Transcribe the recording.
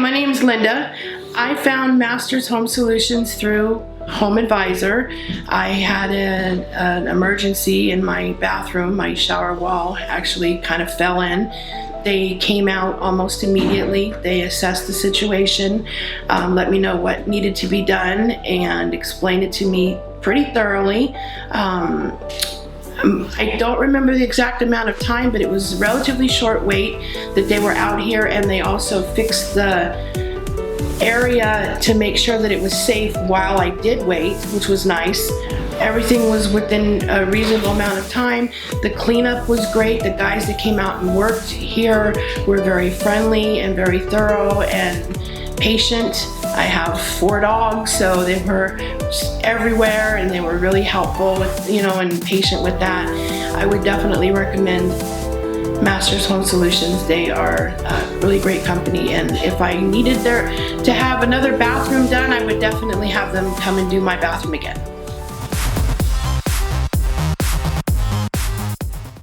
my name is Linda. I found Masters Home Solutions through Home Advisor. I had an emergency in my bathroom. My shower wall actually kind of fell in. They came out almost immediately. They assessed the situation, let me know what needed to be done, and explained it to me pretty thoroughly. I don't remember the exact amount of time, but it was a relatively short wait that they were out here, and they also fixed the area to make sure that it was safe while I did wait, which was nice. Everything was within a reasonable amount of time. The cleanup was great. The guys that came out and worked here were very friendly and very thorough and patient. I have 4 dogs, so they were everywhere and they were really helpful with, and patient with that. I would definitely recommend Masters Home Solutions. They are a really great company, and if I needed to have another bathroom done, I would definitely have them come and do my bathroom again.